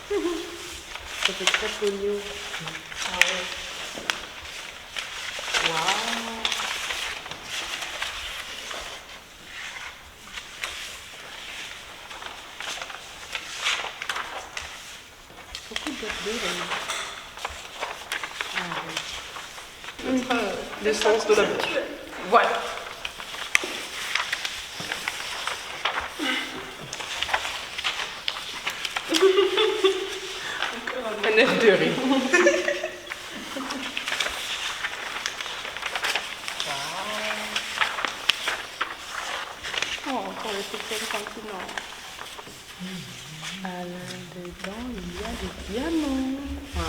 Ça fait très pognon. Ah ouais. Waouh. Beaucoup de bébés. Ah oui. L'essence de la bouche. Voilà. Un air de rire. Oh, encore le septième continent. À l'intérieur, il y a des diamants. Ah.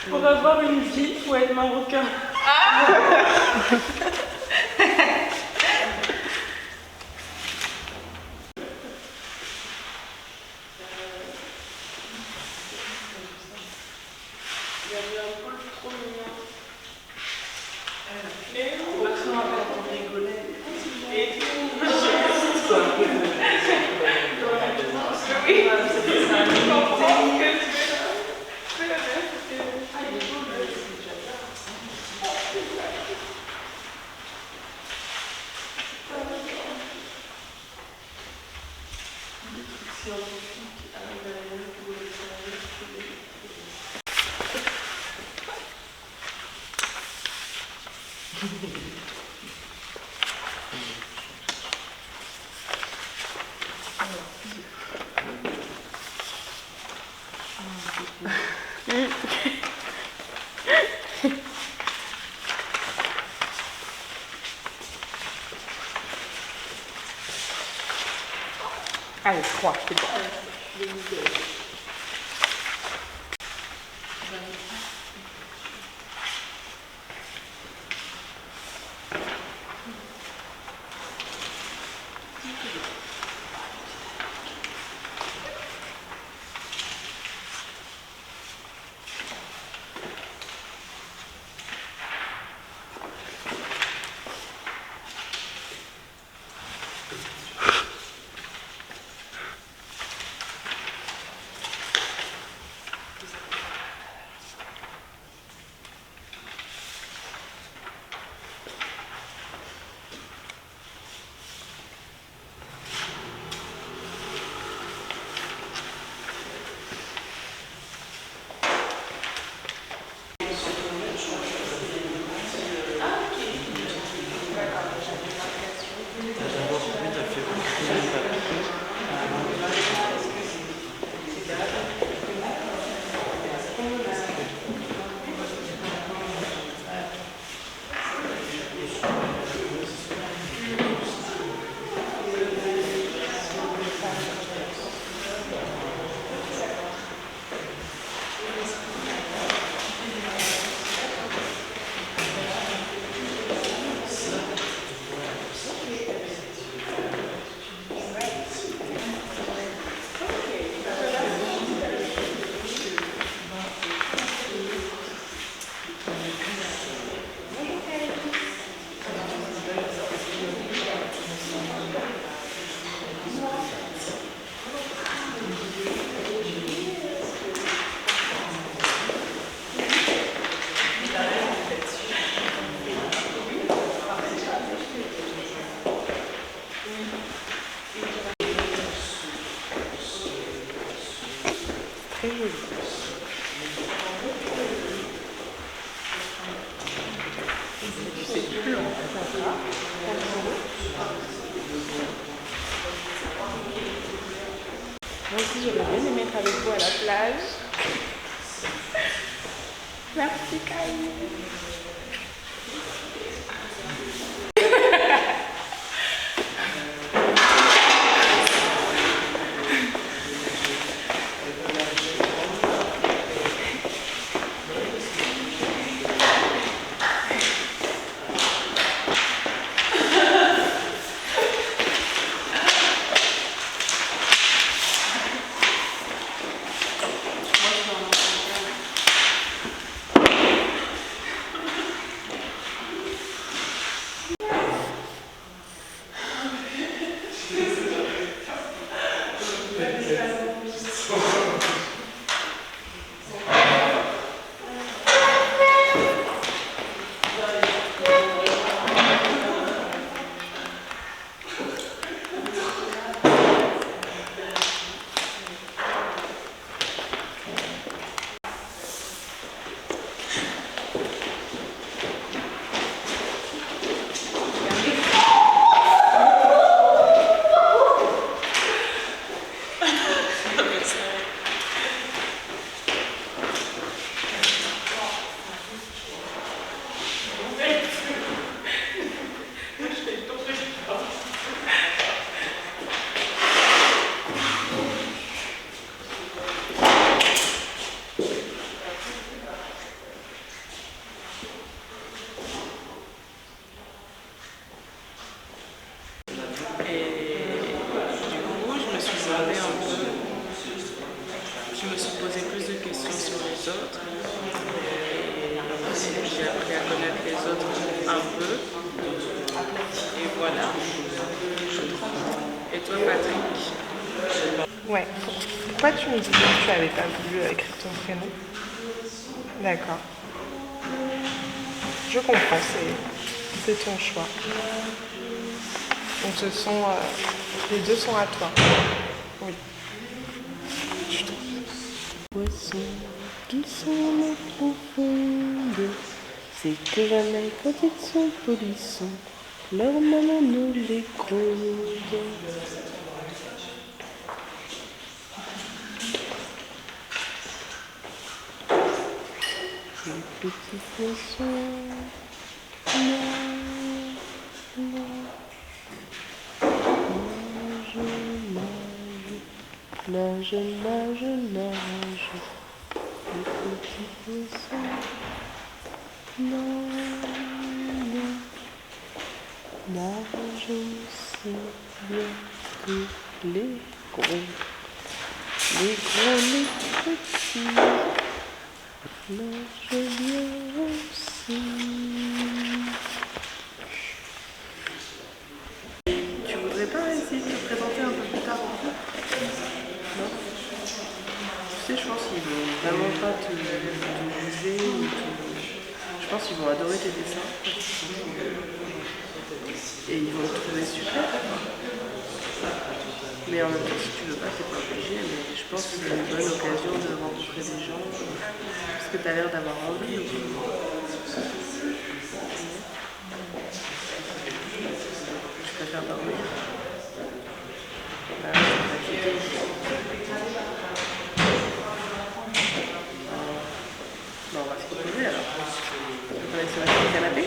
Pour avoir une vie, il faut être marocain. Il y avait un poule trop mignon. Léo, personne n'avait entendu rigoler. Et tout. Oui, c'était ça. Je comprends que tu es là. C'est la même, c'était. Ah, il est beau, le Allez, 3, c'est bon. très joli. C'est blanc, d'accord. Moi aussi, j'aurais bien aimé être avec vous à la plage. Merci, Camille. Je me suis posé plus de questions sur les autres. J'ai appris à connaître les autres un peu. Et voilà. Et toi, Patrick? Ouais. Pourquoi tu me disais que tu n'avais pas voulu écrire ton prénom? D'accord. Je comprends, c'est ton choix. Donc les deux sont à toi. Oui. Poissons qui sont en eau profonde, c'est que jamais quand ils sont polissons, leur maman nous les gronde. Les petits poissons, nage, nage, nage, les petits poissons, nage, nage aussi bien que les gros, les petits, nage bien aussi. Tu voudrais pas essayer de te présenter un peu plus tard en fait? Non. Tu sais, je pense qu'ils vont vraiment pas te juger ou je pense qu'ils vont adorer tes dessins. Et ils vont te trouver super. Mais en même temps, si tu veux pas, t'es pas obligé. Mais je pense que c'est une bonne occasion de rencontrer des gens. Parce que t'as l'air d'avoir envie aussi. Je préfère dormir. Bah, on va se retrouver alors. On va aller sur le canapé.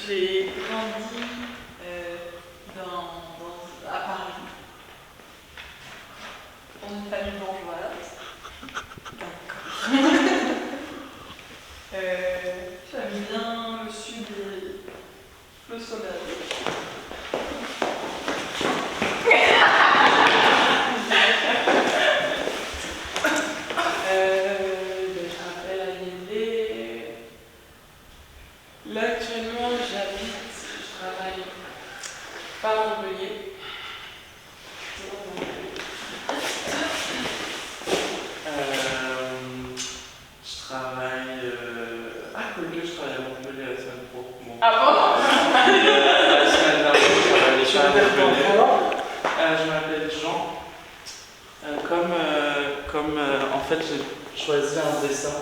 J'ai grandi à Paris, dans une famille bourgeoise. D'accord. J'aime bien le sud et le soleil. travaille... Ah, quoique je travaille à Montpellier la semaine pro. Bon. Ah bon? La semaine dernière, je travaillais pas à Montpellier. Je m'appelle Jean. En fait, j'ai choisi un dessin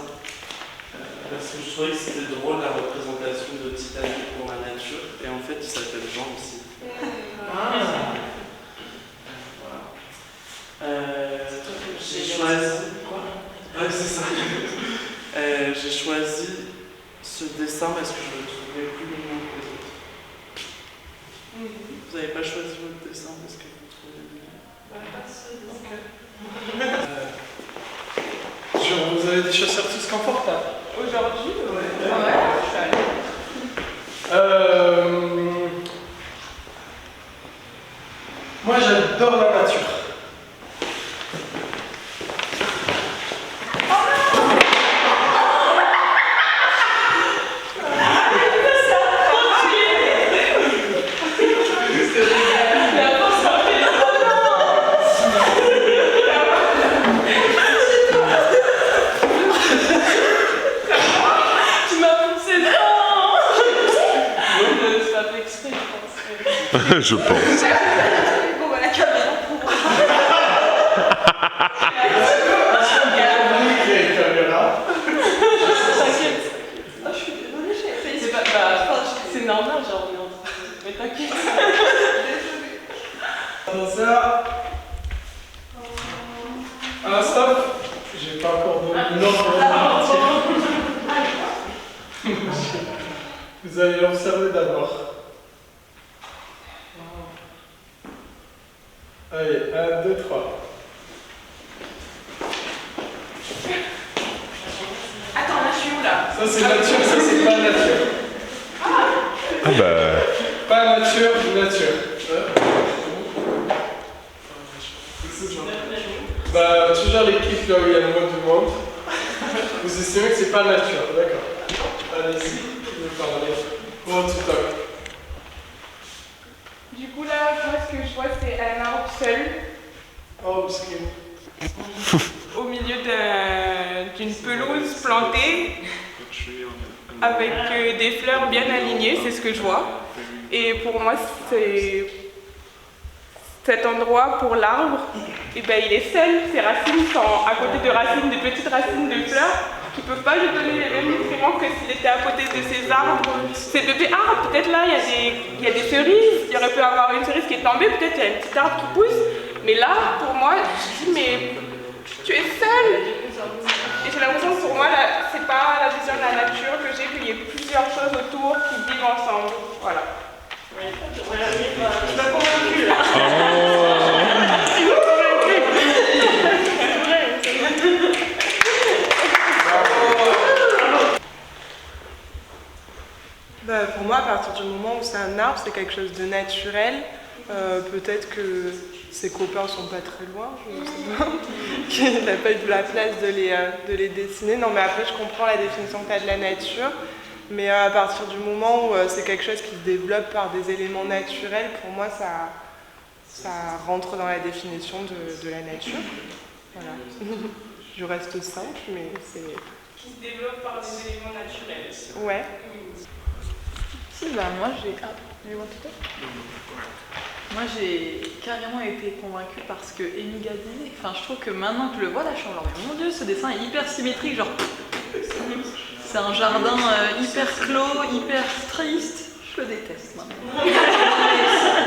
parce que je trouvais que c'était drôle la représentation de Titanic pour la nature. Et en fait, il s'appelle Jean aussi. J'ai choisi... Quoi? Ouais, c'est ça. J'ai choisi ce dessin parce que je le trouvais plus mignon que les autres. Vous n'avez pas choisi votre dessin parce que vous le trouvez mignon? Vous avez des chaussures tous confortables? Aujourd'hui, ouais. Ah ouais, je suis allée. Moi j'adore la nature. Je pense. Bon, bah, la caméra pour moi. T'inquiète. Ah, je suis désolée, j'ai fait. C'est normal, genre, mais t'inquiète. Dans ça. Ah, stop. J'ai pas encore donné une ordre pour partir. Vous allez observer d'abord. Allez, 1, 2, 3. Attends, là, je suis où là? Ça c'est nature, ça c'est pas nature. Ah bah... Pas nature, nature. Bah, toujours l'équipe là où il y a le moins du monde. Vous estimez que c'est pas nature, d'accord. Allez-y, qui veut parler? Oh, tout à l'heure. Du coup, là, moi, ce que je vois, c'est un arbre seul. Oh, skin. Au milieu d'une pelouse plantée avec des fleurs bien alignées, c'est ce que je vois. Et pour moi, c'est cet endroit pour l'arbre, et ben il est seul, ses racines sont à côté de racines, de petites racines de fleurs qui ne peuvent pas lui donner les mêmes nutriments que s'il était à côté de ces arbres, ces bébés arbres. Peut-être là, il y a des cerises, il y aurait pu avoir une cerise qui est tombée, peut-être il y a un petit arbre qui pousse. Mais là, pour moi, je dis, mais tu es seul. Et j'ai l'impression que pour moi, c'est pas la vision de la nature que j'ai, qu'il y ait plusieurs choses autour qui vivent ensemble. Voilà. Je suis pas convaincue là. Bah, pour moi, à partir du moment où c'est un arbre, c'est quelque chose de naturel. Peut-être que ses copains sont pas très loin, je ne sais pas, qu'il n'a pas eu la place de les dessiner. Non, mais après, je comprends la définition que tu as de la nature. Mais à partir du moment où c'est quelque chose qui se développe par des éléments naturels, pour moi, ça rentre dans la définition de la nature. Voilà. Je reste simple, mais c'est... Qui se développe par des éléments naturels. Ouais. Si, bah moi j'ai... Ah, moi j'ai carrément été convaincue parce que Amy Gazelle, enfin je trouve que maintenant que je le vois là, je suis genre, mais mon dieu, ce dessin est hyper symétrique, genre... C'est un jardin hyper clos, hyper triste, je le déteste maintenant.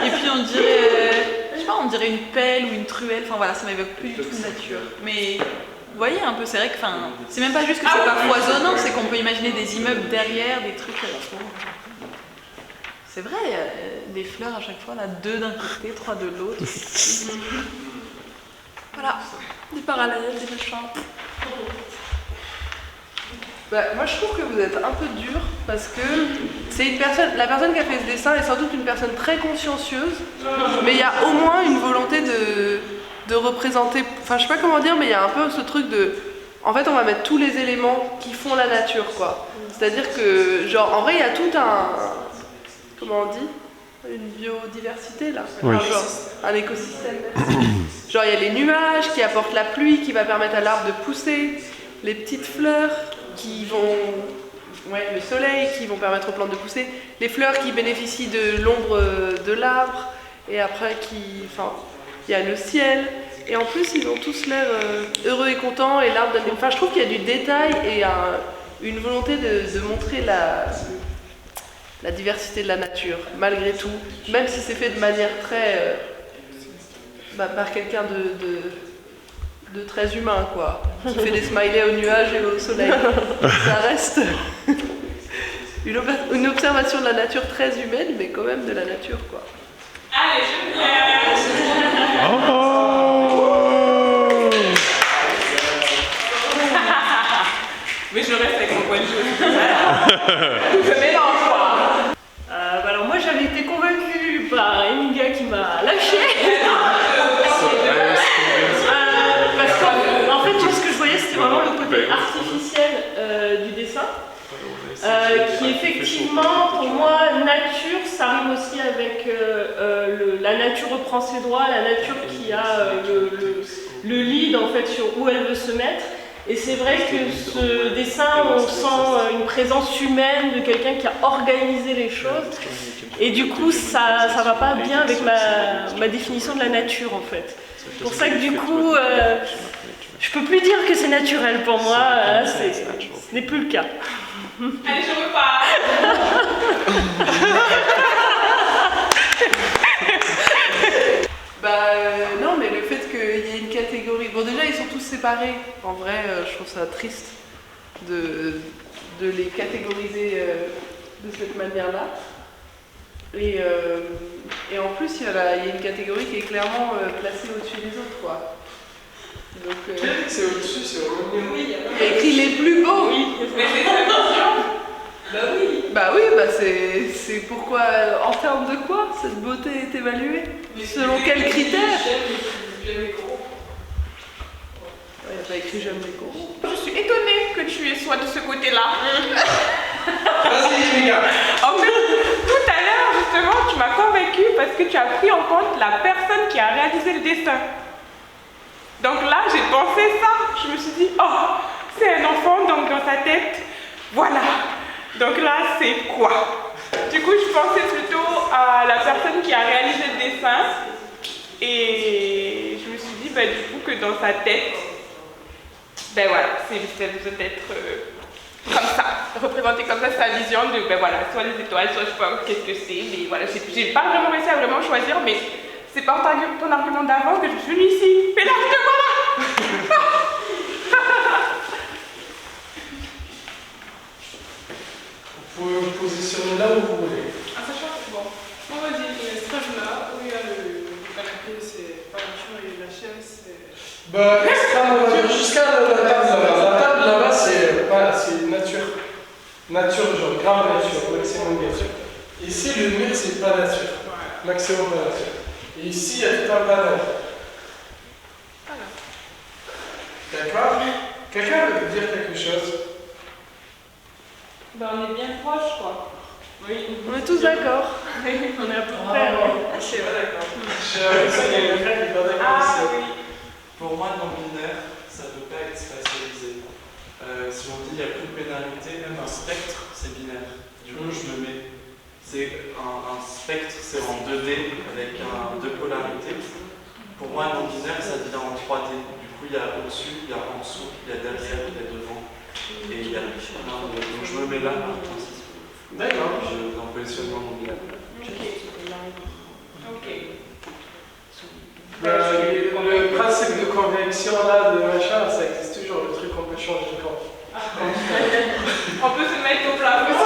Et puis on dirait, je sais pas, on dirait une pelle ou une truelle, enfin voilà, ça m'évoque plus du tout de nature. Mais vous voyez un peu, c'est vrai que c'est même pas juste que c'est pas foisonnant, c'est qu'on peut imaginer des immeubles derrière, des trucs... C'est vrai, il y a des fleurs à chaque fois, là, 2 d'un côté, 3 de l'autre. Voilà, des parallèles, des machins. Bah, moi je trouve que vous êtes un peu dur parce que c'est la personne qui a fait ce dessin est sans doute une personne très consciencieuse, mais il y a au moins une volonté de représenter, enfin je sais pas comment dire, mais il y a un peu ce truc de, en fait on va mettre tous les éléments qui font la nature quoi. C'est-à-dire que genre en vrai il y a tout comment on dit, une biodiversité là, oui. Enfin, genre un écosystème. Genre il y a les nuages qui apportent la pluie qui va permettre à l'arbre de pousser, les petites fleurs qui vont... Ouais, le soleil qui vont permettre aux plantes de pousser, les fleurs qui bénéficient de l'ombre de l'arbre, et après enfin, il y a le ciel, et en plus ils ont tous l'air heureux et contents, et l'arbre donne... Enfin, je trouve qu'il y a du détail et une volonté de montrer la diversité de la nature, malgré tout, même si c'est fait de manière très... par quelqu'un de très humain, quoi, qui fait des smileys aux nuages et au soleil. Ça reste une observation de la nature très humaine, mais quand même de la nature, quoi. Allez, je viens. Oh. Mais je reste avec mon point de vue. Je mélange, quoi. Alors moi j'avais été convaincue par Emilia qui m'a lâchée. Parce qu'en fait, ce que je voyais, c'était vraiment le côté artificiel du dessin. Qui effectivement, pour moi, nature, ça rime aussi avec la nature reprend ses droits, la nature qui a le lead en fait sur où elle veut se mettre. Et c'est vrai que ce dessin, on sent une présence humaine de quelqu'un qui a organisé les choses. Et du coup, ça va pas bien avec ma définition de la nature en fait. C'est pour ça que du coup, je peux plus dire que c'est naturel pour moi, ce n'est plus le cas. Allez, je repars. Non, mais le fait qu'il y ait une catégorie... Bon, déjà, ils sont tous séparés. En vrai, je trouve ça triste de les catégoriser de cette manière-là. Et en plus, il y a une catégorie qui est clairement placée au-dessus des autres, quoi. Donc, c'est au-dessus, c'est au milieu. il y a écrit les plus beaux. Mais c'est sa mission. Bah oui, c'est pourquoi, en termes de quoi cette beauté est évaluée? Selon quels critères? J'aime les coraux. Il n'y a pas écrit j'aime les coraux. Je suis étonnée que tu sois de ce côté-là. Vas-y, les gars. En fait, tout à l'heure, justement, tu m'as convaincue parce que tu as pris en compte la personne qui a réalisé le dessin. Donc là, j'ai pensé ça. Je me suis dit, oh, c'est un enfant, donc dans sa tête, voilà. Donc là, c'est quoi? Du coup, je pensais plutôt à la personne qui a réalisé le dessin. Et je me suis dit, bah, du coup, que dans sa tête, ben voilà, c'est peut-être comme ça, représenter comme ça sa vision de, ben voilà, soit les étoiles, soit je sais pas qu'est-ce que c'est, mais voilà, j'ai pas vraiment réussi à vraiment choisir, mais c'est par ton argument d'avant que je suis venue ici. Mais là, je te voilà. Vous pouvez vous positionner là où vous voulez. En sachant que, bon, on va dire que l'estrage là, où il y a le canapé, c'est pas la nature, et la chaise, c'est... Bah, jusqu'à la table là-bas. La table là-bas, c'est nature. Nature, genre grave nature, maximum nature. Ici, le mur, c'est pas nature. Maximum pas nature. Et ici, il y a tout un panel. D'accord? Quelqu'un veut dire quelque chose? Ben, on est bien proches quoi. Oui. On est tous d'accord. On est à peu près. C'est vrai, d'accord. Il y a quelqu'un qui est pas d'accord ici. Oui. Pour moi, non binaire, ça ne peut pas être spatialisé. Si on dit qu'il n'y a plus de pénalité, même un spectre, c'est binaire. Du coup, je me mets. C'est un spectre, c'est en 2D avec deux polarités. Pour moi, non binaire, ça devient en 3D. Du coup, il y a au-dessus, il y a en dessous, il y a derrière, il y a devant. Et il y a donc je me mets là, par principe. D'accord. J'ai un positionnement non binaire. Ok. Le principe de convection là, de machin, ça existe toujours, le truc qu'on peut changer de camp. On peut se mettre au plafond.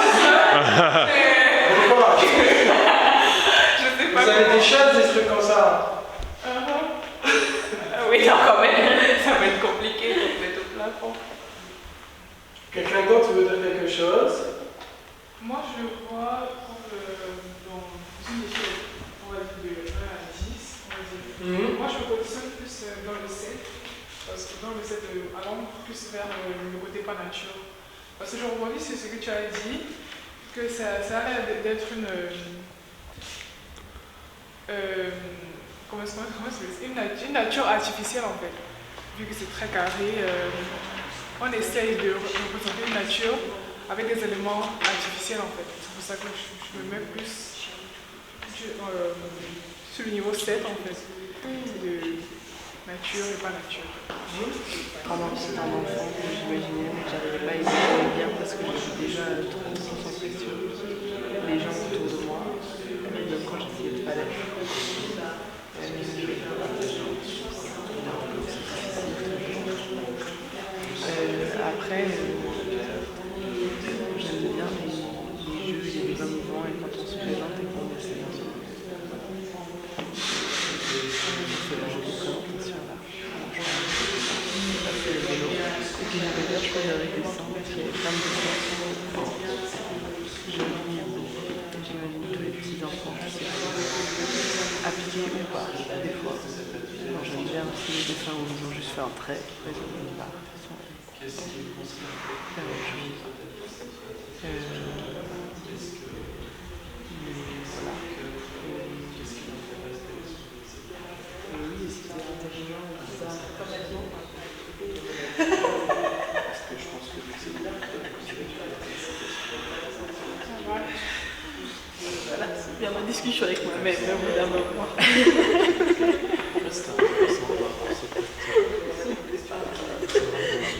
Pourquoi? Je sais pas. Vous avez des chaises, des trucs comme ça? Oui, non, quand même. Ça va être compliqué de se mettre au plafond. Quelqu'un d'autre veut dire quelque chose? Moi, je vois dans une échelle, on va dire de 1 à 10, on va dire. Moi, je me positionne plus dans le 7, parce que dans le 7, allons plus vers le côté pas nature. Parce que je rebondis sur ce que tu as dit, que ça a l'air d'être une nature artificielle en fait, vu que c'est très carré. on essaye de représenter une nature avec des éléments artificiels en fait. C'est pour ça que je me mets plus sur le niveau 7 en fait. C'est de nature et pas nature. Pendant que j'étais un enfant, j'imaginais, mais j'arrivais pas à imaginer bien parce que j'étais déjà trop concentrée sur les gens autour de moi, même quand j'essayais de pas l'être. Après, j'aime bien les jeux, il y a des bons mouvements et quand on se présente et qu'on essaie un peu. C'est le jeu de présentation là. C'est le vélo. Et puis j'avais bien choisi avec des dessins parce qu'il y avait plein de dessins. J'imagine tous les petits enfants qui se appliqués ou pas, des fois. Moi j'aime bien aussi les dessins où ils ont juste fait un trait qui présente une barre. Voilà, c'est bien ma discussion avec moi-même, au bout d'un moment.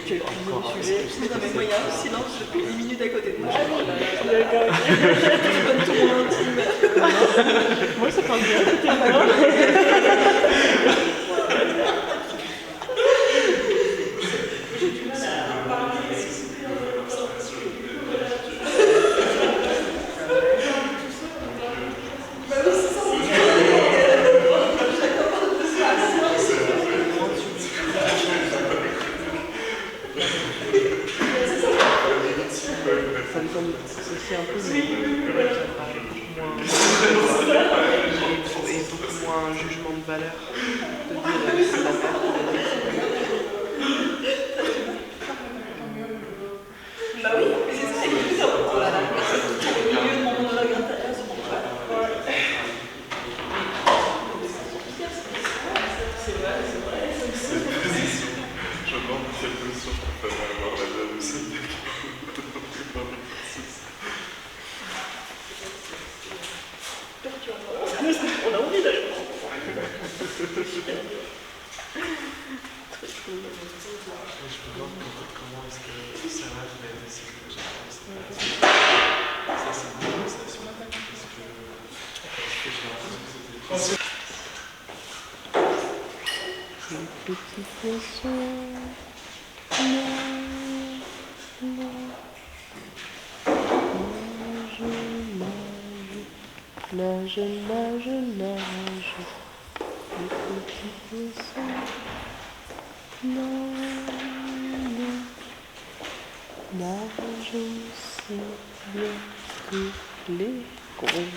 Quel sujet. Non mais moi il y a un silence depuis 10 minutes à côté de moi. D'accord. Je donne tout mon intime. Moi ça parle bien. Ça me semble aussi un peu et beaucoup moins un jugement de valeur de dire c'est la perte de la Bah oui, c'est ça, exactement. Voilà, c'est tout au milieu de mon monologue intérieur, c'est pour ça. C'est vrai. Je me demande quelle position je préfère avoir la dame aussi. On a envie d'aller. Je me demande comment est-ce que ça va être décidé. Ça, c'est une conversation. Parce que les petits poissons. Nage, nage, nage, les petits poissons. Nage aussi bien que les gros.